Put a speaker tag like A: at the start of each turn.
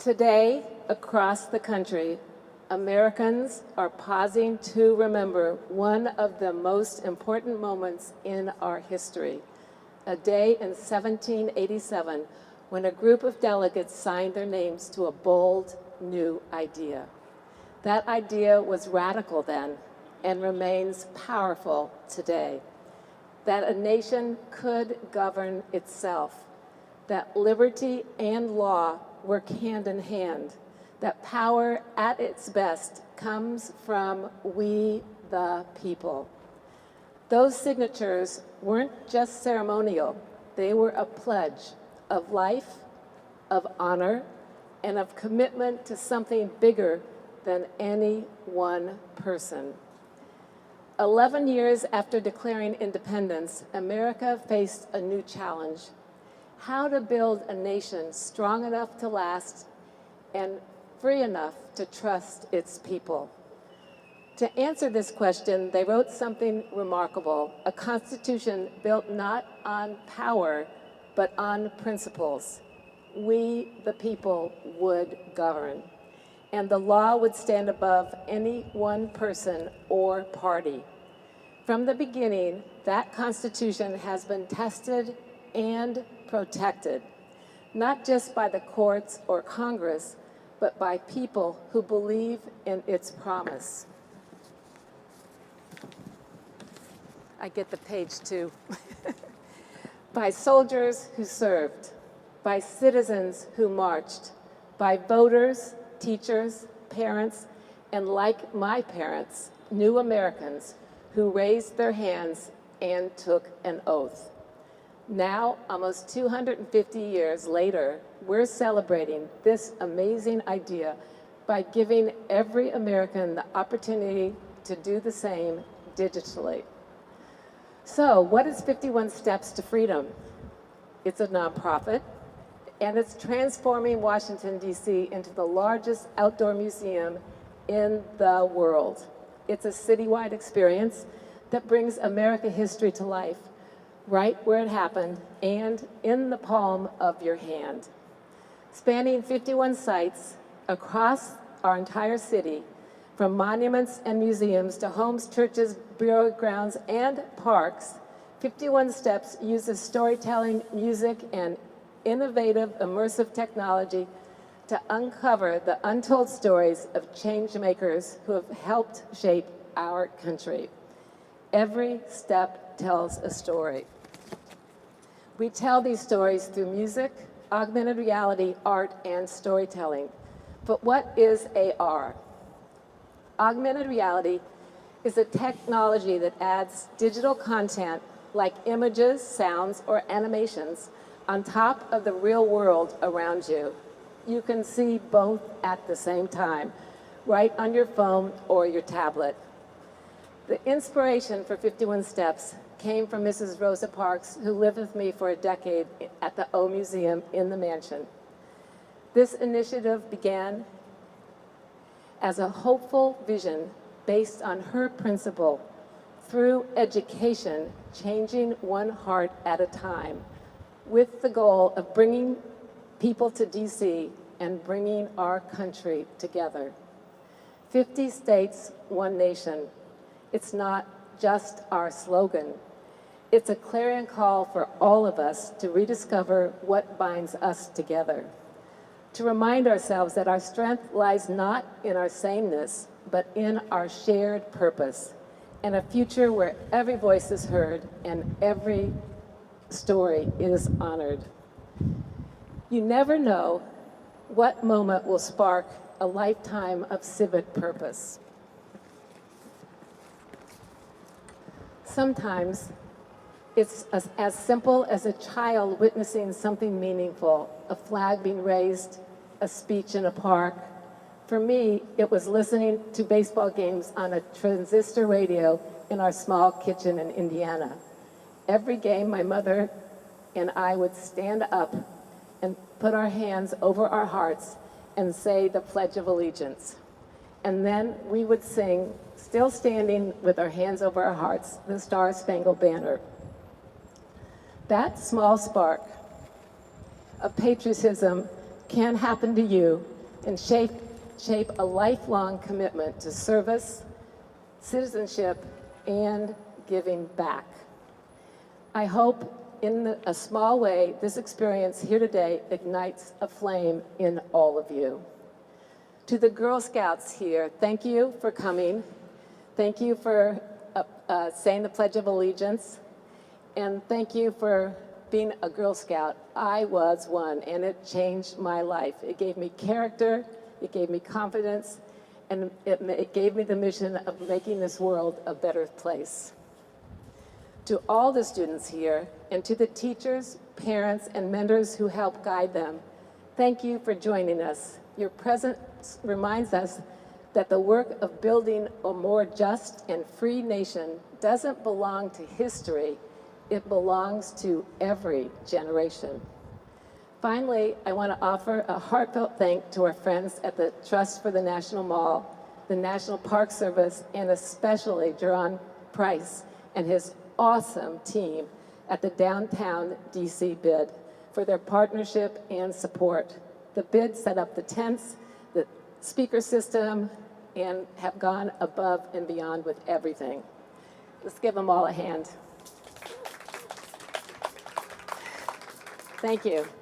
A: Today, across the country, Americans are pausing to remember one of the most important moments in our history, a day in 1787 when a group of delegates signed their names to a bold new idea. That idea was radical then and remains powerful today. That a nation could govern itself, that liberty and law work hand in hand, that power at its best comes from we the people. Those signatures weren't just ceremonial, they were a pledge of life, of honor, and of commitment to something bigger than any one person. 11 years after declaring independence, America faced a new challenge: how to build a nation strong enough to last and free enough to trust its people. To answer this question, they wrote something remarkable, a constitution built not on power, but on principles. We, the people, would govern, and the law would stand above any one person or party. From the beginning, that Constitution has been tested and protected, not just by the courts or Congress, but by people who believe in its promise. I get the page too. By soldiers who served, by citizens who marched, by voters, teachers, parents, and like my parents, new Americans who raised their hands and took an oath. Now, almost 250 years later, we're celebrating this amazing idea by giving every American the opportunity to do the same digitally. So, what is 51 Steps to Freedom? It's a nonprofit, and it's transforming Washington, D.C. into the largest outdoor museum in the world. It's a citywide experience that brings American history to life, right where it happened and in the palm of your hand. Spanning 51 sites across our entire city, from monuments and museums to homes, churches, burial grounds, and parks, 51 Steps uses storytelling, music, and innovative immersive technology to uncover the untold stories of change makers who have helped shape our country. Every step tells a story. We tell these stories through music, augmented reality, art, and storytelling. But what is AR? Augmented reality is a technology that adds digital content like images, sounds, or animations on top of the real world around you. You can see both at the same time, right on your phone or your tablet. The inspiration for 51 Steps came from Mrs. Rosa Parks, who lived with me for a decade at the O Museum in the mansion. This initiative began as a hopeful vision based on her principle: through education, changing one heart at a time, with the goal of bringing people to DC and bringing our country together. 50 states, one nation. It's not just our slogan. It's a clarion call for all of us to rediscover what binds us together, to remind ourselves that our strength lies not in our sameness, but in our shared purpose, and a future where every voice is heard and every story is honored. You never know what moment will spark a lifetime of civic purpose. Sometimes it's as simple as a child witnessing something meaningful, a flag being raised, a speech in a park. For me, it was listening to baseball games on a transistor radio in our small kitchen in Indiana. Every game, my mother and I would stand up and put our hands over our hearts and say the Pledge of Allegiance. And then we would sing, still standing with our hands over our hearts, the Star-Spangled Banner. That small spark of patriotism can happen to you and shape a lifelong commitment to service, citizenship, and giving back. I hope in a small way, this experience here today ignites a flame in all of you. To the Girl Scouts here, thank you for coming. Thank you for saying the Pledge of Allegiance. And thank you for being a Girl Scout. I was one, and it changed my life. It gave me character, it gave me confidence, and it gave me the mission of making this world a better place. To all the students here, and to the teachers, parents, and mentors who help guide them, thank you for joining us. Your presence reminds us that the work of building a more just and free nation doesn't belong to history, it belongs to every generation. Finally, I want to offer a heartfelt thanks to our friends at the Trust for the National Mall, the National Park Service, and especially Jerron Price and his awesome team at the Downtown DC bid for their partnership and support. The bid set up the tents, the speaker system, and have gone above and beyond with everything. Let's give them all a hand. Thank you.